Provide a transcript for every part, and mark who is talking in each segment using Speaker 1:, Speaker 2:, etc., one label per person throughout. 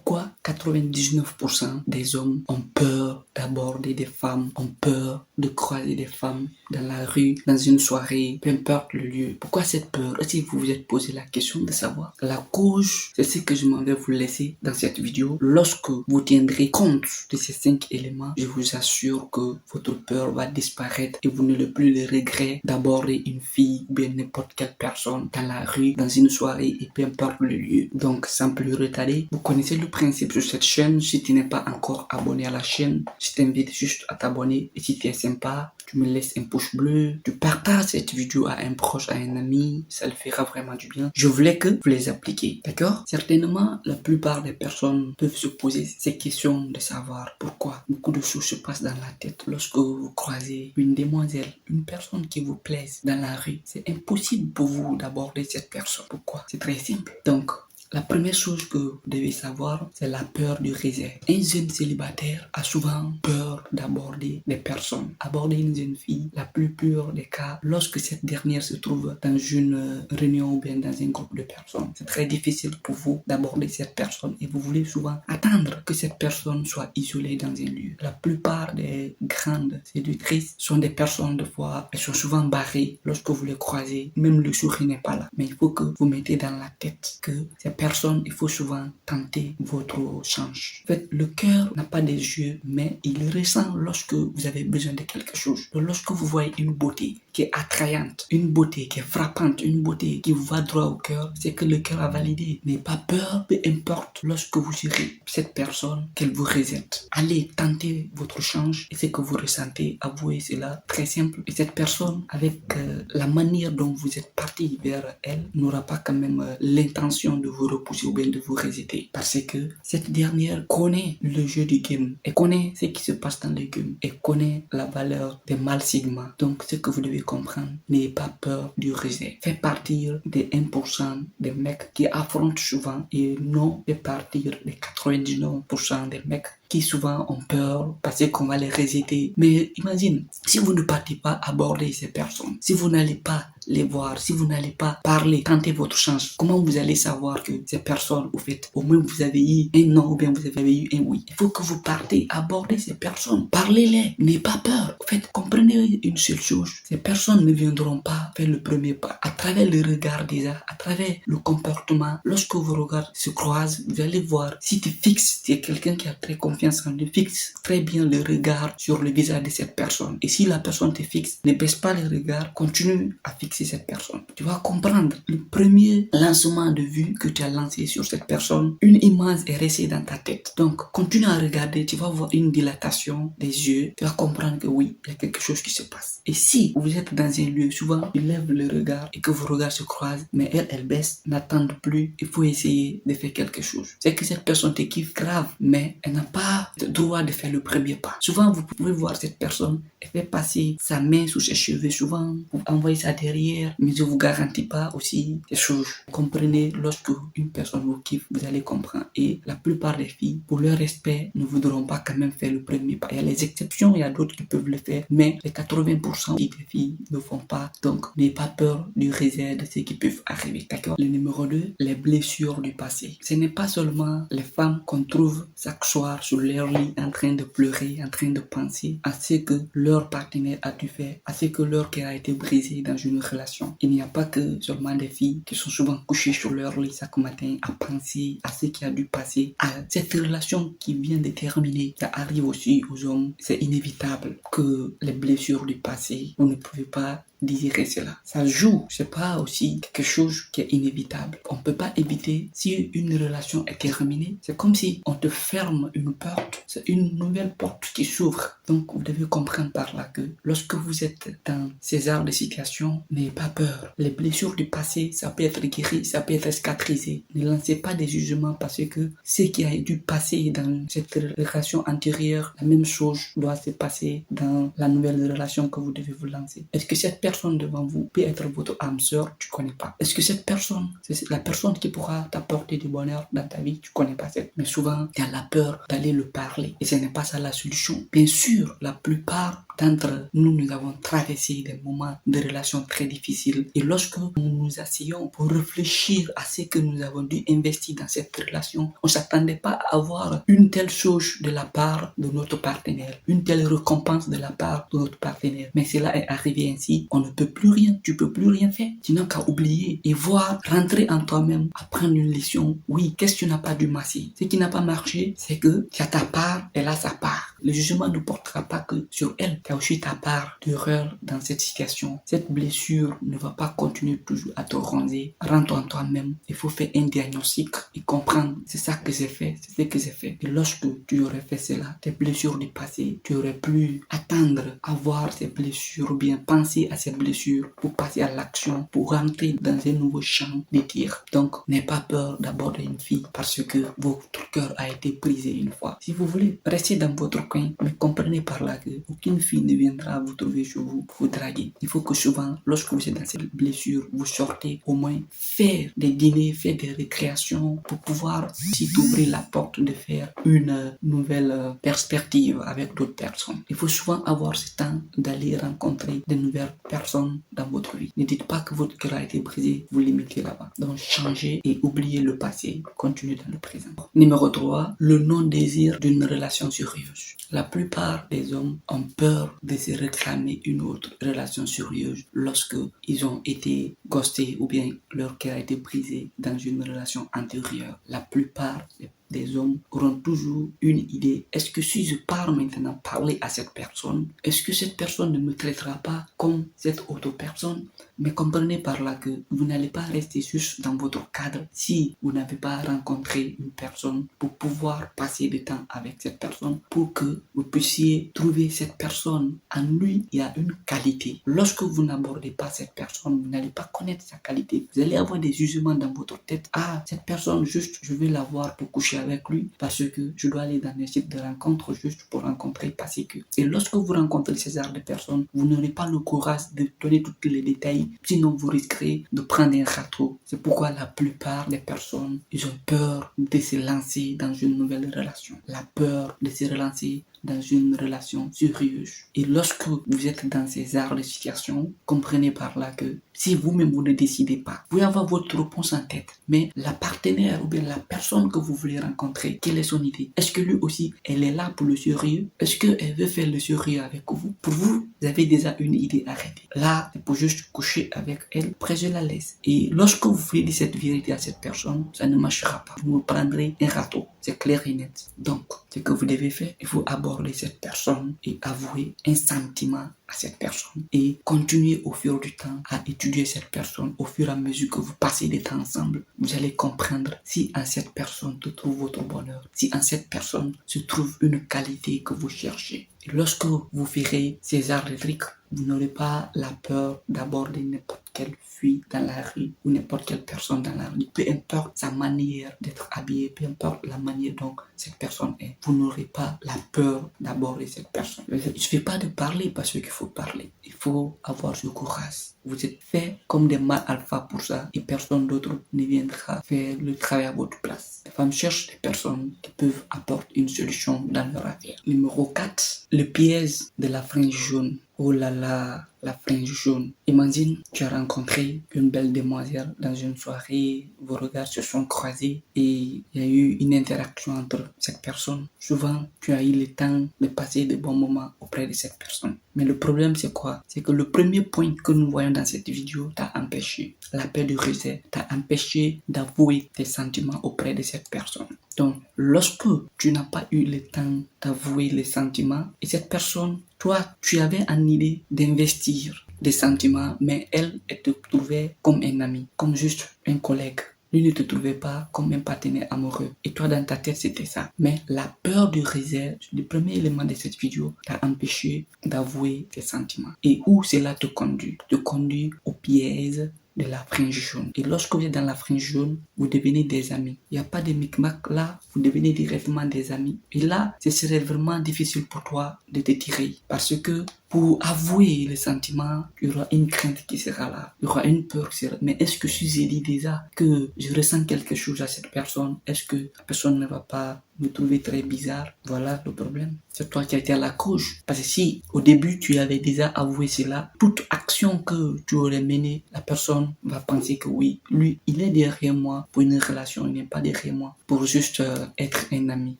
Speaker 1: Pourquoi 99% des hommes ont peur d'aborder des femmes, ont peur de croiser des femmes dans la rue, dans une soirée, peu importe le lieu? Pourquoi cette peur? Est-ce que vous vous êtes posé la question de savoir? La cause, c'est ce que je m'en vais vous laisser dans cette vidéo. Lorsque vous tiendrez compte de ces 5 éléments, je vous assure que votre peur va disparaître et vous n'aurez plus le regret d'aborder une fille ou bien n'importe quelle personne dans la rue, dans une soirée et peu importe le lieu. Donc, sans plus retarder, vous connaissez le principe sur cette chaîne. Si tu n'es pas encore abonné à la chaîne, je t'invite juste à t'abonner. Et si tu es sympa, tu me laisses un pouce bleu, tu partages cette vidéo à un proche, à un ami, ça le fera vraiment du bien. Je voulais que vous les appliquiez, d'accord? Certainement, la plupart des personnes peuvent se poser ces questions de savoir pourquoi beaucoup de choses se passent dans la tête lorsque vous croisez une demoiselle, une personne qui vous plaise dans la rue. C'est impossible pour vous d'aborder cette personne. Pourquoi? C'est très simple. Donc, la première chose que vous devez savoir, c'est la peur du rejet. Un jeune célibataire a souvent peur d'aborder des personnes. Aborder une jeune fille, la plus pure des cas, lorsque cette dernière se trouve dans une réunion ou bien dans un groupe de personnes. C'est très difficile pour vous d'aborder cette personne et vous voulez souvent attendre que cette personne soit isolée dans un lieu. La plupart des grandes séductrices sont des personnes de foi, elles sont souvent barrées lorsque vous les croisez, même le sourire n'est pas là. Mais il faut que vous mettez dans la tête que ces personnes, il faut souvent tenter votre change. En fait, le cœur n'a pas des yeux, mais il ressent lorsque vous avez besoin de quelque chose. Donc, lorsque vous voyez une beauté qui est attrayante, une beauté qui est frappante, une beauté qui vous va droit au cœur, c'est que le cœur a validé. N'ayez pas peur, peu importe lorsque vous serez cette personne, qu'elle vous rejette. Allez tenter votre change et ce que vous ressentez, avouez cela, très simple. Et cette personne, avec la manière dont vous êtes parti vers elle, n'aura pas quand même l'intention de vous repousser ou bien de vous rejeter. Parce que cette dernière connaît le jeu du game. Elle connaît ce qui se passe dans le game. Elle connaît la valeur des mâles sigma. Donc, ce que vous devez comprendre, n'ayez pas peur du rejet. Faites partir des 1% des mecs qui affrontent souvent et non faites partir des 99% des mecs qui souvent ont peur parce qu'on va les rejeter. Mais imagine, si vous ne partez pas aborder ces personnes, si vous n'allez pas les voir, si vous n'allez pas parler, tenter votre chance, comment vous allez savoir que ces personnes, au fait, au moins vous avez eu un non ou bien vous avez eu un oui? Il faut que vous partez aborder ces personnes. Parlez-les, n'ayez pas peur. Au fait, comprenez une seule chose, ces personnes ne viendront pas faire le premier pas. À travers le regard déjà, à travers le comportement, lorsque vos regards se croisent, vous allez voir si tu fixes, tu es quelqu'un qui a très confiance en lui, fixe très bien le regard sur le visage de cette personne. Et si la personne te fixe, ne baisse pas le regard, continue à fixer cette personne. Tu vas comprendre le premier lancement de vue que tu as lancé sur cette personne, une image est restée dans ta tête. Donc, continue à regarder, tu vas voir une dilatation des yeux, tu vas comprendre que oui, il y a quelque chose qui se passe. Et si vous êtes dans un lieu, souvent, tu lèves le regard et que vos regards se croisent, mais elle baisse, n'attende plus, il faut essayer de faire quelque chose. C'est que cette personne te kiffe grave, mais elle n'a pas le droit de faire le premier pas. Souvent, vous pouvez voir cette personne, elle fait passer sa main sous ses cheveux, souvent, vous envoyez ça derrière, mais je vous garantis pas aussi des choses. Comprenez, lorsque une personne vous kiffe, vous allez comprendre. Et la plupart des filles, pour leur respect, ne voudront pas quand même faire le premier pas. Il y a les exceptions, il y a d'autres qui peuvent le faire, mais les 80% des filles ne font pas. Donc, n'ayez pas peur du rejet de ce qui peut arriver. D'accord? Le numéro 2, les blessures du passé. Ce n'est pas seulement les femmes qu'on trouve chaque soir sur leur lit en train de pleurer, en train de penser à ce que leur partenaire a dû faire, à ce que leur cœur a été brisé dans une relation. Il n'y a pas que seulement des filles qui sont souvent couchées sur leur lit chaque matin à penser à ce qui a dû passer, à cette relation qui vient de terminer. Ça arrive aussi aux hommes. C'est inévitable que les blessures du passé, vous ne pouvez pas désirer cela. Ça joue, c'est pas aussi quelque chose qui est inévitable. On peut pas éviter si une relation est terminée. C'est comme si on te ferme une porte. C'est une nouvelle porte qui s'ouvre. Donc, vous devez comprendre par là que lorsque vous êtes dans ces genres de situations, n'ayez pas peur. Les blessures du passé, ça peut être guéri, ça peut être cicatrisé. Ne lancez pas des jugements parce que ce qui a dû passer dans cette relation antérieure, la même chose doit se passer dans la nouvelle relation que vous devez vous lancer. Est-ce que cette personne personne devant vous peut être votre âme sœur, tu connais pas. Est-ce que cette personne, c'est la personne qui pourra t'apporter du bonheur dans ta vie, tu connais pas cette. Mais souvent, il y a la peur d'aller le parler. Et ce n'est pas ça la solution. Bien sûr, la plupart d'entre nous, nous avons traversé des moments de relations très difficiles. Et lorsque nous nous asseyons pour réfléchir à ce que nous avons dû investir dans cette relation, on ne s'attendait pas à avoir une telle chose de la part de notre partenaire, une telle récompense de la part de notre partenaire. Mais cela est arrivé ainsi, on ne peut plus rien, tu peux plus rien faire. Tu n'as qu'à oublier et voir, rentrer en toi-même, apprendre une leçon. Oui, qu'est-ce que tu n'as pas dû masser? Ce qui n'a pas marché, c'est que tu as ta part, elle a sa part. Le jugement ne portera pas que sur elle. Tu as aussi ta part d'erreur dans cette situation. Cette blessure ne va pas continuer toujours à te roncer. Rentre en toi-même. Il faut faire un diagnostic et comprendre c'est ça que j'ai fait, c'est ce que j'ai fait. Et lorsque tu aurais fait cela, tes blessures du passé, tu aurais pu attendre à voir ces blessures ou bien penser à ces blessures pour passer à l'action, pour rentrer dans un nouveau champ de tir. Donc, n'aie pas peur d'aborder une fille parce que votre cœur a été brisé une fois. Si vous voulez rester dans votre coin, mais comprenez par là que aucune fille ne viendra vous trouver chez vous pour vous draguer. Il faut que souvent, lorsque vous êtes dans cette blessure, vous sortez au moins faire des dîners, faire des récréations pour pouvoir aussi t'ouvrir la porte de faire une nouvelle perspective avec d'autres personnes. Il faut souvent avoir ce temps d'aller rencontrer de nouvelles personnes dans votre vie. Ne dites pas que votre cœur a été brisé, vous limitez là-bas. Donc changez et oubliez le passé, continuez dans le présent. Numéro 3, le non-désir d'une relation sérieuse. La plupart des hommes ont peur de se réclamer une autre relation sérieuse lorsque ils ont été ghostés ou bien leur cœur a été brisé dans une relation antérieure. La plupart des hommes auront toujours une idée. Est-ce que si je pars maintenant parler à cette personne, est-ce que cette personne ne me traitera pas comme cette autre personne? Mais comprenez par là que vous n'allez pas rester juste dans votre cadre si vous n'avez pas rencontré une personne pour pouvoir passer du temps avec cette personne, pour que vous puissiez trouver cette personne. En lui, il y a une qualité. Lorsque vous n'abordez pas cette personne, vous n'allez pas connaître sa qualité. Vous allez avoir des jugements dans votre tête. Ah, cette personne, juste, je vais la voir pour coucher avec lui parce que je dois aller dans un site de rencontre juste pour rencontrer parce que. Et lorsque vous rencontrez ces genres de personnes, vous n'aurez pas le courage de donner tous les détails, sinon vous risquerez de prendre un râteau. C'est pourquoi la plupart des personnes, ils ont peur de se lancer dans une nouvelle relation. La peur de se relancer dans une relation sérieuse. Et lorsque vous êtes dans ces genres de situations, comprenez par là que si vous-même vous ne décidez pas, vous pouvez avoir votre réponse en tête, mais la partenaire ou bien la personne que vous voulez rencontrer, quelle est son idée? Est-ce que lui aussi, elle est là pour le sérieux? Est-ce qu'elle veut faire le sérieux avec vous? Pour vous, vous avez déjà une idée arrêtée. Là, c'est pour juste coucher avec elle, après je la laisse. Et lorsque vous voulez dire cette vérité à cette personne, ça ne marchera pas. Vous prendrez un râteau, c'est clair et net. Donc, ce que vous devez faire, il faut aborder cette personne et avouer un sentiment à cette personne et continuer au fur du temps à étudier cette personne. Au fur et à mesure que vous passez des temps ensemble, vous allez comprendre si en cette personne se trouve votre bonheur, si en cette personne se trouve une qualité que vous cherchez. Et lorsque vous verrez ces arts de trucs, vous n'aurez pas la peur d'aborder n'importe quelle fille dans la rue ou n'importe quelle personne dans la rue. Peu importe sa manière d'être habillée, peu importe la manière dont cette personne est, vous n'aurez pas la peur d'aborder cette personne. Il ne suffit pas de parler parce qu'il faut parler. Il faut avoir ce courage. Vous êtes fait comme des mâles alpha pour ça et personne d'autre ne viendra faire le travail à votre place. Les femmes cherchent des personnes qui peuvent apporter une solution dans leur affaire. Numéro 4, le piège de la frange jaune. Oh là là, la frange jaune. Imagine, tu as rencontré une belle demoiselle dans une soirée, vos regards se sont croisés et il y a eu une interaction entre cette personne. Souvent, tu as eu le temps de passer de bons moments auprès de cette personne. Mais le problème, c'est quoi? C'est que le premier point que nous voyons dans cette vidéo t'a empêché. La peur du rejet t'a empêché d'avouer tes sentiments auprès de cette personne. Donc, lorsque tu n'as pas eu le temps d'avouer les sentiments et cette personne, toi, tu avais en idée d'investir des sentiments, mais elle te trouvait comme un ami, comme juste un collègue. Lui ne te trouvait pas comme un partenaire amoureux. Et toi, dans ta tête, c'était ça. Mais la peur du rejet, le premier élément de cette vidéo, t'a empêché d'avouer tes sentiments. Et où cela te conduit? Te conduit au piège de la frange jaune. Et lorsque vous êtes dans la frange jaune, vous devenez des amis. Il n'y a pas de micmac là, vous devenez directement des amis. Et là, ce serait vraiment difficile pour toi de te tirer. Parce que pour avouer les sentiments, il y aura une crainte qui sera là. Il y aura une peur qui sera là. Mais est-ce que si j'ai dit déjà que je ressens quelque chose à cette personne, est-ce que la personne ne va pas me trouver très bizarre? Voilà le problème. C'est toi qui as été à la cause. Parce que si au début tu avais déjà avoué cela, toute action que tu aurais menée, la personne va penser que oui, lui, il est derrière moi pour une relation, il n'est pas derrière moi pour juste être un ami.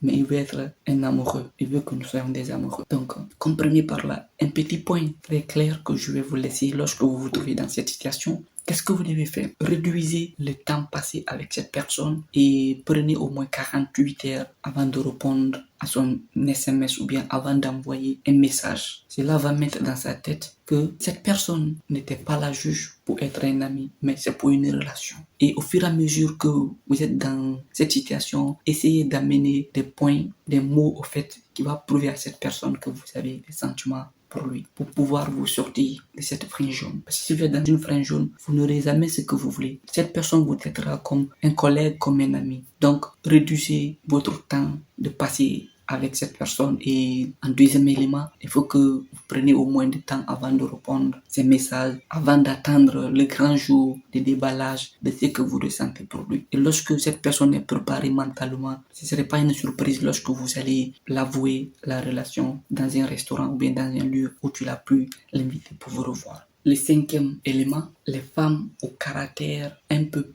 Speaker 1: Mais il veut être un amoureux. Il veut que nous soyons des amoureux. Donc, comprenez par là un petit point très clair que je vais vous laisser lorsque vous vous trouvez dans cette situation. Qu'est-ce que vous devez faire? Réduisez le temps passé avec cette personne et prenez au moins 48 heures avant de répondre à son SMS ou bien avant d'envoyer un message. Cela va mettre dans sa tête que cette personne n'était pas là juste pour être un ami, mais c'est pour une relation. Et au fur et à mesure que vous êtes dans cette situation, essayez d'amener des points, des mots au fait qui va prouver à cette personne que vous avez des sentiments pour lui, pour pouvoir vous sortir de cette frange jaune. Parce que si vous êtes dans une frange jaune, vous n'aurez jamais ce que vous voulez. Cette personne vous traitera comme un collègue, comme un ami. Donc, réduisez votre temps de passer avec cette personne. Et en deuxième élément, il faut que vous preniez au moins du temps avant de répondre ces messages, avant d'attendre le grand jour de déballage de ce que vous ressentez pour lui. Et lorsque cette personne est préparée mentalement, ce ne serait pas une surprise lorsque vous allez l'avouer, la relation, dans un restaurant ou bien dans un lieu où tu l'as pu l'inviter pour vous revoir. Le cinquième élément, les femmes au caractère un peu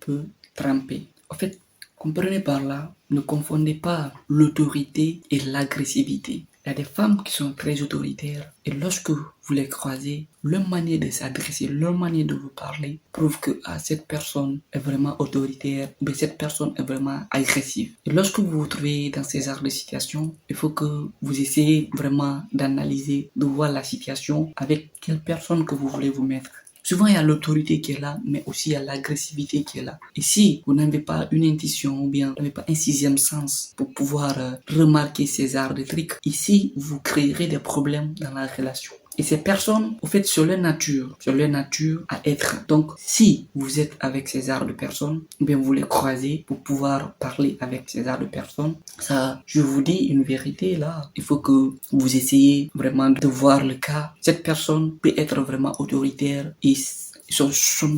Speaker 1: trempé. En fait, comprenez par là, ne confondez pas l'autorité et l'agressivité. Il y a des femmes qui sont très autoritaires et lorsque vous les croisez, leur manière de s'adresser, leur manière de vous parler prouve que cette personne est vraiment autoritaire ou bien cette personne est vraiment agressive. Et lorsque vous vous trouvez dans ces genres de situations, il faut que vous essayez vraiment d'analyser, de voir la situation avec quelle personne que vous voulez vous mettre. Souvent, il y a l'autorité qui est là, mais aussi il y a l'agressivité qui est là. Et si vous n'avez pas une intuition ou bien vous n'avez pas un sixième sens pour pouvoir remarquer ces genres de trucs, ici, vous créerez des problèmes dans la relation. Et ces personnes, au fait, sur leur nature à être. Donc, si vous êtes avec ces genres de personnes, bien vous les croisez pour pouvoir parler avec ces genres de personnes. Ça, je vous dis une vérité là. Il faut que vous essayez vraiment de voir le cas. Cette personne peut être vraiment autoritaire et son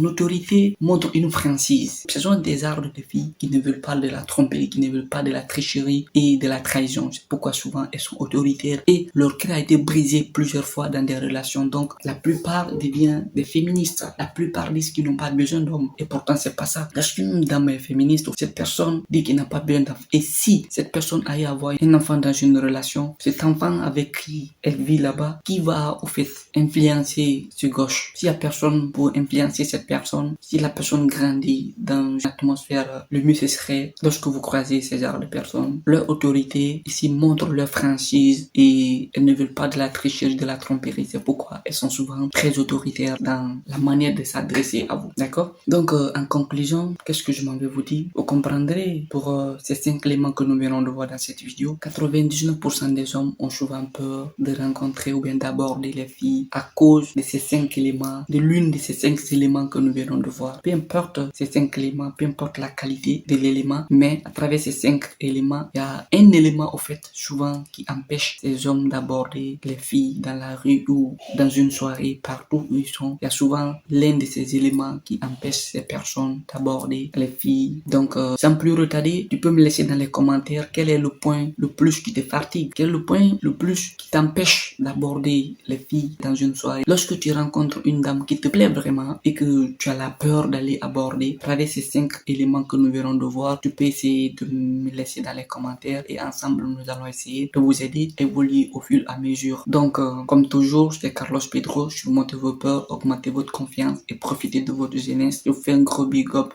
Speaker 1: autorité montre une franchise. Ce sont des genres de filles qui ne veulent pas de la tromperie, qui ne veulent pas de la tricherie et de la trahison. C'est pourquoi souvent elles sont autoritaires et leur cœur a été brisé plusieurs fois dans des relations. Donc la plupart deviennent des féministes. La plupart disent qu'ils n'ont pas besoin d'hommes et pourtant c'est pas ça. Lorsqu'une dame est féministe, cette personne dit qu'il n'a pas besoin d'enfants. Et si cette personne aille avoir un enfant dans une relation, cet enfant avec qui elle vit là-bas, qui va au fait influencer ce gauche? S'il y a personne pour influencer cette personne, si la personne grandit dans une atmosphère, le mieux ce serait lorsque vous croisez ces genres de personnes, leur autorité ici montre leur franchise et elles ne veulent pas de la tricherie, de la tromperie. C'est pourquoi elles sont souvent très autoritaires dans la manière de s'adresser à vous. D'accord? Donc en conclusion, qu'est-ce que je m'en vais vous dire? Vous comprendrez pour ces 5 éléments que nous venons de voir dans cette vidéo, 99% des hommes ont souvent peur de rencontrer ou bien d'aborder les filles à cause de ces 5 éléments, de l'une de ces 5 éléments que nous venons de voir. Peu importe ces 5 éléments, peu importe la qualité de l'élément, mais à travers ces 5 éléments, il y a un élément au fait souvent qui empêche ces hommes d'aborder les filles dans la rue ou dans une soirée, partout où ils sont. Il y a souvent l'un de ces éléments qui empêche ces personnes d'aborder les filles. Donc sans plus retarder, tu peux me laisser dans les commentaires quel est le point le plus qui te fatigue, quel est le point le plus qui t'empêche d'aborder les filles dans une soirée. Lorsque tu rencontres une dame qui te plaît vraiment et que tu as la peur d'aller aborder, à travers ces 5 éléments que nous verrons de voir, tu peux essayer de me laisser dans les commentaires et ensemble nous allons essayer de vous aider à évoluer au fur et à mesure. Donc comme toujours, c'est Carlos Pedro, surmontez vos peurs, augmentez votre confiance et profitez de votre jeunesse. Je vous fais un gros big up.